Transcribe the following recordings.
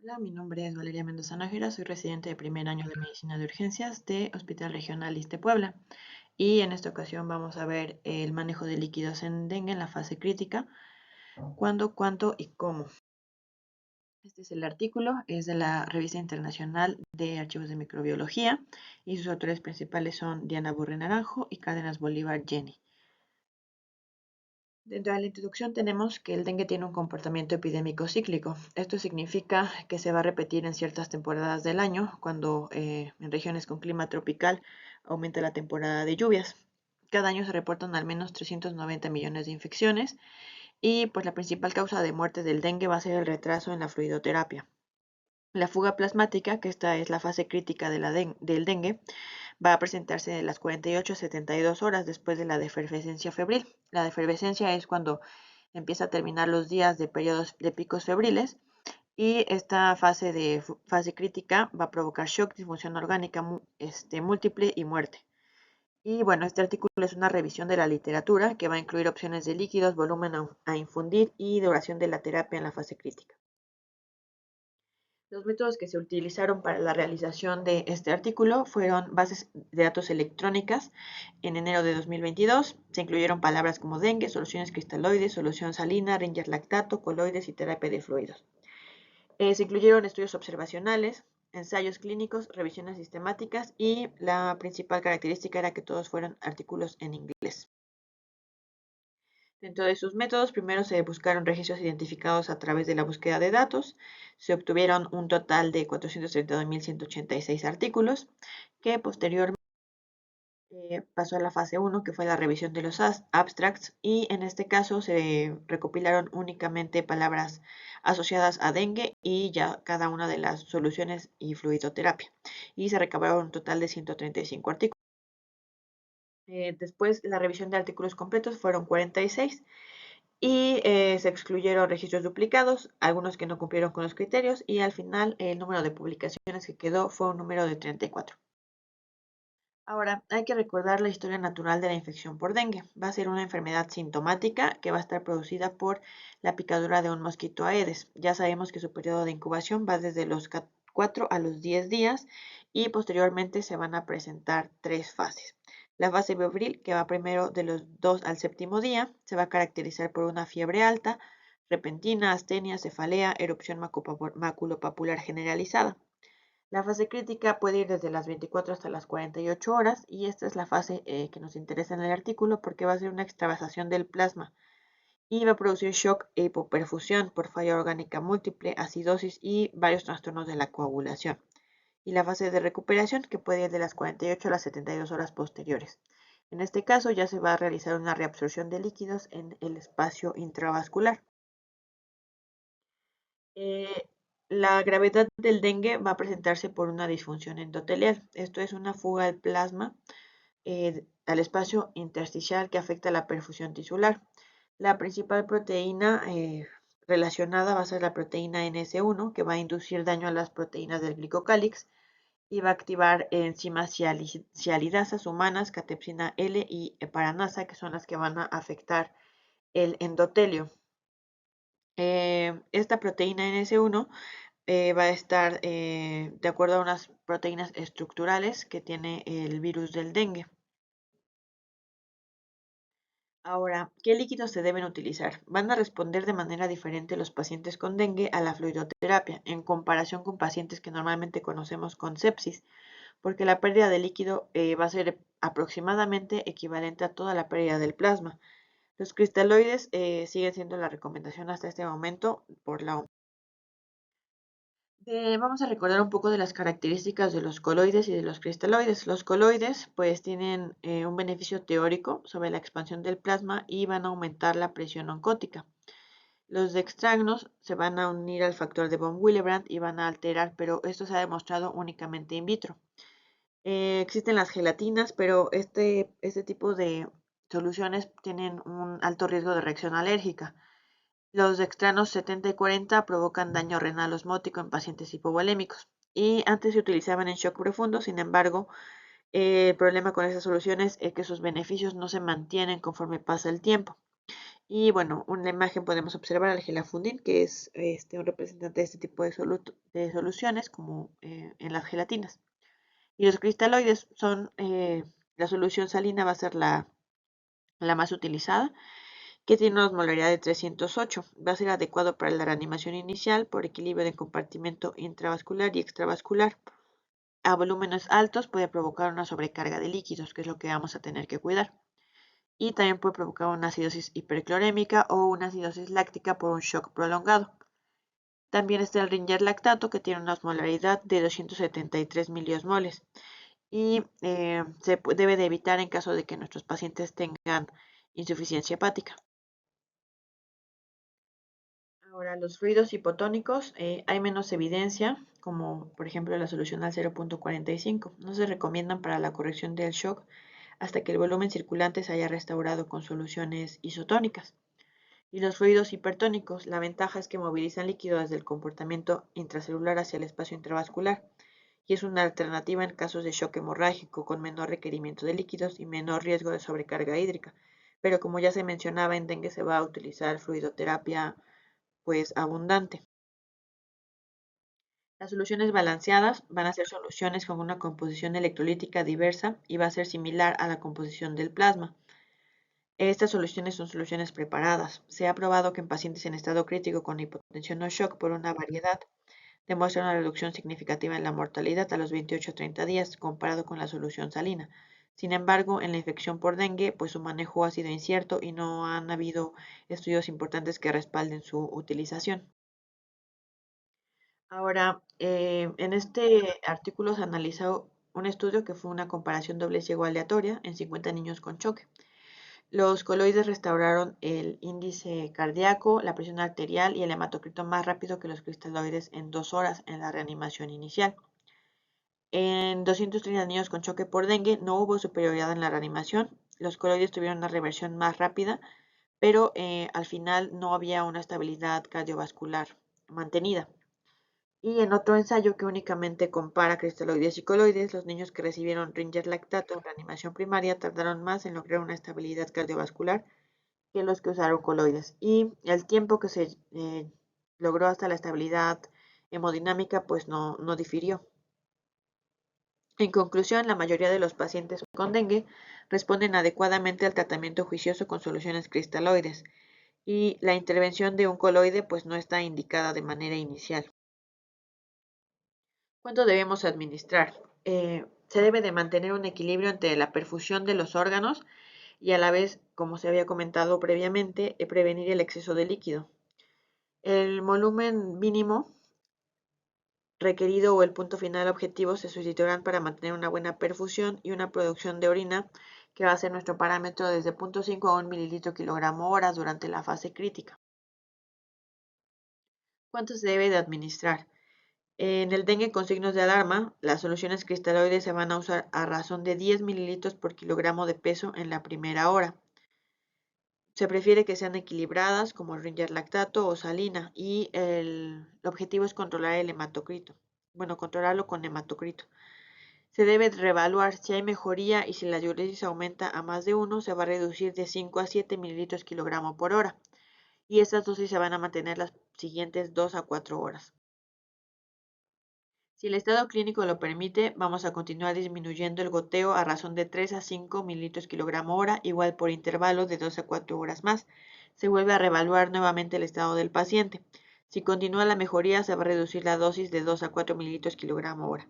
Hola, mi nombre es Valeria Mendoza Nájera, soy residente de primer año de Medicina de Urgencias de Hospital Regional ISSSTE Puebla. Y en esta ocasión vamos a ver el manejo de líquidos en dengue en la fase crítica, cuándo, cuánto y cómo. Este es el artículo, es de la Revista Internacional de Archivos de Microbiología y sus autores principales son Diana Burri Naranjo y Cárdenas Bolívar Jenny. Dentro de la introducción tenemos que el dengue tiene un comportamiento epidémico cíclico. Esto significa que se va a repetir en ciertas temporadas del año, cuando en regiones con clima tropical aumenta la temporada de lluvias. Cada año se reportan al menos 390 millones de infecciones y pues la principal causa de muerte del dengue va a ser el retraso en la fluidoterapia. La fuga plasmática, que esta es la fase crítica de del dengue, va a presentarse de las 48 a 72 horas después de la defervescencia febril. La defervescencia es cuando empieza a terminar los días de periodos de picos febriles y esta fase crítica va a provocar shock, disfunción orgánica múltiple y muerte. Y bueno, este artículo es una revisión de la literatura que va a incluir opciones de líquidos, volumen a infundir y duración de la terapia en la fase crítica. Los métodos que se utilizaron para la realización de este artículo fueron bases de datos electrónicas. En enero de 2022 se incluyeron palabras como dengue, soluciones cristaloides, solución salina, Ringer lactato, coloides y terapia de fluidos. Se incluyeron estudios observacionales, ensayos clínicos, revisiones sistemáticas y la principal característica era que todos fueron artículos en inglés. Dentro de sus métodos, primero se buscaron registros identificados a través de la búsqueda de datos. Se obtuvieron un total de 432.186 artículos, que posteriormente pasó a la fase 1, que fue la revisión de los abstracts, y en este caso se recopilaron únicamente palabras asociadas a dengue y ya cada una de las soluciones y fluidoterapia. Y se recabaron un total de 135 artículos. Después, la revisión de artículos completos fueron 46 y se excluyeron registros duplicados, algunos que no cumplieron con los criterios y al final el número de publicaciones que quedó fue un número de 34. Ahora, hay que recordar la historia natural de la infección por dengue. Va a ser una enfermedad sintomática que va a estar producida por la picadura de un mosquito Aedes. Ya sabemos que su periodo de incubación va desde los 4 a los 10 días y posteriormente se van a presentar 3 fases. La fase febril, que va primero de los 2 al séptimo día, se va a caracterizar por una fiebre alta, repentina, astenia, cefalea, erupción maculopapular generalizada. La fase crítica puede ir desde las 24 hasta las 48 horas y esta es la fase que nos interesa en el artículo porque va a ser una extravasación del plasma y va a producir shock e hipoperfusión por falla orgánica múltiple, acidosis y varios trastornos de la coagulación. Y la fase de recuperación que puede ir de las 48 a las 72 horas posteriores. En este caso ya se va a realizar una reabsorción de líquidos en el espacio intravascular. Eh, la gravedad del dengue va a presentarse por una disfunción endotelial. Esto es una fuga del plasma al espacio intersticial que afecta la perfusión tisular. La principal proteína relacionada va a ser la proteína NS1, que va a inducir daño a las proteínas del glicocálix y va a activar enzimas sialidasas humanas, catepsina L y heparanasa, que son las que van a afectar el endotelio. Esta proteína NS1 va a estar de acuerdo a unas proteínas estructurales que tiene el virus del dengue. Ahora, ¿qué líquidos se deben utilizar? Van a responder de manera diferente los pacientes con dengue a la fluidoterapia en comparación con pacientes que normalmente conocemos con sepsis, porque la pérdida de líquido va a ser aproximadamente equivalente a toda la pérdida del plasma. Los cristaloides siguen siendo la recomendación hasta este momento por la OMS. Vamos a recordar un poco de las características de los coloides y de los cristaloides. Los coloides pues tienen un beneficio teórico sobre la expansión del plasma y van a aumentar la presión oncótica. Los dextranos se van a unir al factor de von Willebrand y van a alterar, pero esto se ha demostrado únicamente in vitro. Existen las gelatinas, pero este tipo de soluciones tienen un alto riesgo de reacción alérgica. Los dextranos 70 y 40 provocan daño renal osmótico en pacientes hipovolémicos y antes se utilizaban en shock profundo, sin embargo, el problema con esas soluciones es que sus beneficios no se mantienen conforme pasa el tiempo. Y bueno, en la imagen podemos observar al gelafundín, que es un representante de este tipo de soluciones, como en las gelatinas. Y los cristaloides son, la solución salina va a ser la más utilizada, que tiene una osmolaridad de 308. Va a ser adecuado para la reanimación inicial por equilibrio de compartimento intravascular y extravascular. A volúmenes altos puede provocar una sobrecarga de líquidos, que es lo que vamos a tener que cuidar. Y también puede provocar una acidosis hiperclorémica o una acidosis láctica por un shock prolongado. También está el Ringer lactato, que tiene una osmolaridad de 273 miliosmoles y se debe de evitar en caso de que nuestros pacientes tengan insuficiencia hepática. Ahora, los fluidos hipotónicos, hay menos evidencia, como por ejemplo la solución al 0.45. No se recomiendan para la corrección del shock hasta que el volumen circulante se haya restaurado con soluciones isotónicas. Y los fluidos hipertónicos, la ventaja es que movilizan líquido desde el comportamiento intracelular hacia el espacio intravascular y es una alternativa en casos de shock hemorrágico con menor requerimiento de líquidos y menor riesgo de sobrecarga hídrica. Pero como ya se mencionaba, en dengue se va a utilizar fluidoterapia pues abundante. Las soluciones balanceadas van a ser soluciones con una composición electrolítica diversa y va a ser similar a la composición del plasma. Estas soluciones son soluciones preparadas. Se ha probado que en pacientes en estado crítico con hipotensión o shock por una variedad demuestra una reducción significativa en la mortalidad a los 28 a 30 días comparado con la solución salina. Sin embargo, en la infección por dengue, pues su manejo ha sido incierto y no han habido estudios importantes que respalden su utilización. Ahora, en este artículo se analizó un estudio que fue una comparación doble ciego aleatoria en 50 niños con choque. Los coloides restauraron el índice cardíaco, la presión arterial y el hematocrito más rápido que los cristaloides en 2 horas en la reanimación inicial. En 230 niños con choque por dengue no hubo superioridad en la reanimación. Los coloides tuvieron una reversión más rápida, pero al final no había una estabilidad cardiovascular mantenida. Y en otro ensayo que únicamente compara cristaloides y coloides, los niños que recibieron Ringer lactato en reanimación primaria tardaron más en lograr una estabilidad cardiovascular que los que usaron coloides. Y el tiempo que se logró hasta la estabilidad hemodinámica pues no difirió. En conclusión, la mayoría de los pacientes con dengue responden adecuadamente al tratamiento juicioso con soluciones cristaloides y la intervención de un coloide pues no está indicada de manera inicial. ¿Cuánto debemos administrar? Se debe de mantener un equilibrio entre la perfusión de los órganos y a la vez, como se había comentado previamente, prevenir el exceso de líquido. El volumen mínimo requerido o el punto final objetivo se sustituirán para mantener una buena perfusión y una producción de orina que va a ser nuestro parámetro desde 0.5 a 1 mililitro kilogramo hora durante la fase crítica. ¿Cuánto se debe de administrar? En el dengue con signos de alarma, las soluciones cristaloides se van a usar a razón de 10 mililitros por kilogramo de peso en la primera hora. Se prefiere que sean equilibradas como Ringer lactato o salina y el objetivo es controlar el hematocrito. Bueno, controlarlo con hematocrito. Se debe reevaluar si hay mejoría y si la diuresis aumenta a más de 1, se va a reducir de 5 a 7 mililitros kilogramo por hora. Y estas dosis se van a mantener las siguientes 2 a 4 horas. Si el estado clínico lo permite, vamos a continuar disminuyendo el goteo a razón de 3 a 5 mililitros kilogramo hora, igual por intervalos de 2 a 4 horas más. Se vuelve a reevaluar nuevamente el estado del paciente. Si continúa la mejoría, se va a reducir la dosis de 2 a 4 mililitros kilogramo hora.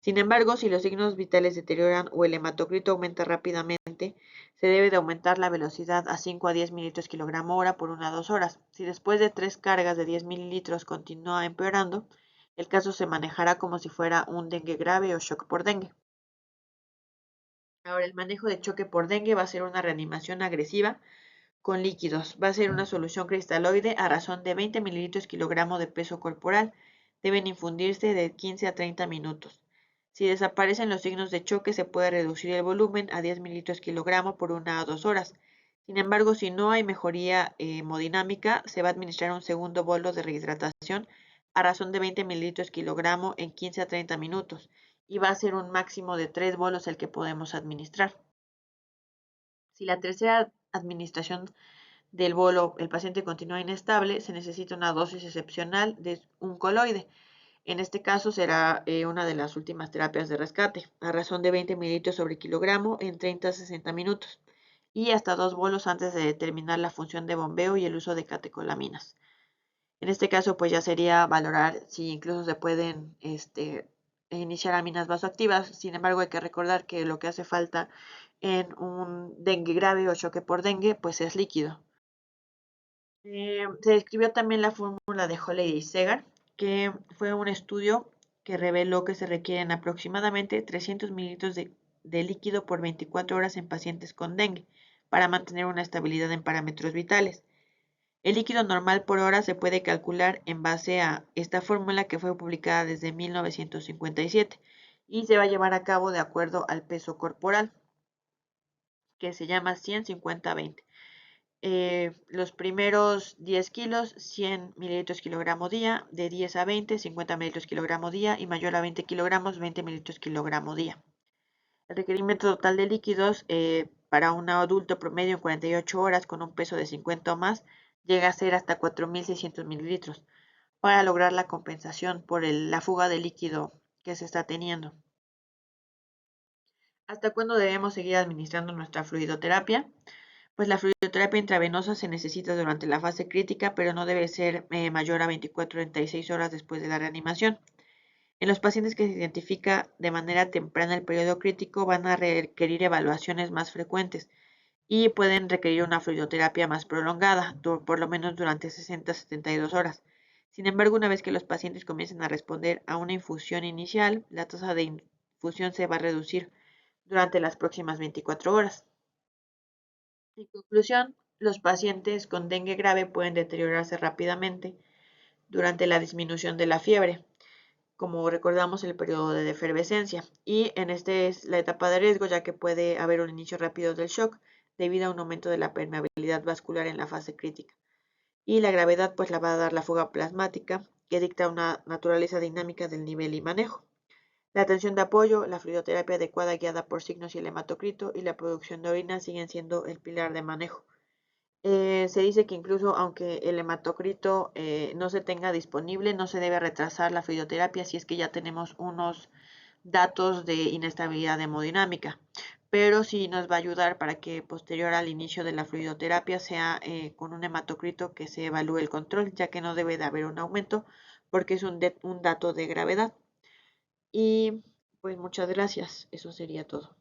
Sin embargo, si los signos vitales deterioran o el hematocrito aumenta rápidamente, se debe de aumentar la velocidad a 5 a 10 mililitros kilogramo hora por 1 a 2 horas. Si después de 3 cargas de 10 mililitros continúa empeorando, el caso se manejará como si fuera un dengue grave o shock por dengue. Ahora, el manejo de choque por dengue va a ser una reanimación agresiva con líquidos. Va a ser una solución cristaloide a razón de 20 mililitros kilogramo de peso corporal. Deben infundirse de 15 a 30 minutos. Si desaparecen los signos de choque, se puede reducir el volumen a 10 mililitros kilogramo por 1 a 2 horas. Sin embargo, si no hay mejoría hemodinámica, se va a administrar un segundo bolo de rehidratación a razón de 20 mililitros kilogramo en 15 a 30 minutos y va a ser un máximo de 3 bolos el que podemos administrar. Si la tercera administración del bolo el paciente continúa inestable, se necesita una dosis excepcional de un coloide. En este caso será una de las últimas terapias de rescate, a razón de 20 mililitros sobre kilogramo en 30 a 60 minutos y hasta 2 bolos antes de determinar la función de bombeo y el uso de catecolaminas. En este caso, pues ya sería valorar si incluso se pueden iniciar aminas vasoactivas. Sin embargo, hay que recordar que lo que hace falta en un dengue grave o choque por dengue, pues es líquido. Se describió también la fórmula de Holley y Segar, que fue un estudio que reveló que se requieren aproximadamente 300 mililitros de líquido por 24 horas en pacientes con dengue para mantener una estabilidad en parámetros vitales. El líquido normal por hora se puede calcular en base a esta fórmula que fue publicada desde 1957 y se va a llevar a cabo de acuerdo al peso corporal, que se llama 100-50-20. Los primeros 10 kilos, 100 mililitros kilogramo día, de 10 a 20, 50 mililitros kilogramo día y mayor a 20 kilogramos, 20 mililitros kilogramo día. El requerimiento total de líquidos para un adulto promedio en 48 horas con un peso de 50 o más llega a ser hasta 4.600 mililitros para lograr la compensación por la fuga de líquido que se está teniendo. ¿Hasta cuándo debemos seguir administrando nuestra fluidoterapia? Pues la fluidoterapia intravenosa se necesita durante la fase crítica, pero no debe ser mayor a 24-36 horas después de la reanimación. En los pacientes que se identifica de manera temprana el periodo crítico van a requerir evaluaciones más frecuentes y pueden requerir una fluidoterapia más prolongada, por lo menos durante 60-72 horas. Sin embargo, una vez que los pacientes comiencen a responder a una infusión inicial, la tasa de infusión se va a reducir durante las próximas 24 horas. En conclusión, los pacientes con dengue grave pueden deteriorarse rápidamente durante la disminución de la fiebre, como recordamos el periodo de efervescencia, y en este es la etapa de riesgo ya que puede haber un inicio rápido del shock debido a un aumento de la permeabilidad vascular en la fase crítica. Y la gravedad pues la va a dar la fuga plasmática que dicta una naturaleza dinámica del nivel y manejo. La atención de apoyo, la fluidoterapia adecuada guiada por signos y el hematocrito y la producción de orina siguen siendo el pilar de manejo. Se dice que incluso aunque el hematocrito no se tenga disponible, no se debe retrasar la fluidoterapia si es que ya tenemos unos datos de inestabilidad hemodinámica, pero sí nos va a ayudar para que posterior al inicio de la fluidoterapia sea con un hematocrito que se evalúe el control, ya que no debe de haber un aumento porque es un dato de gravedad. Y pues muchas gracias, eso sería todo.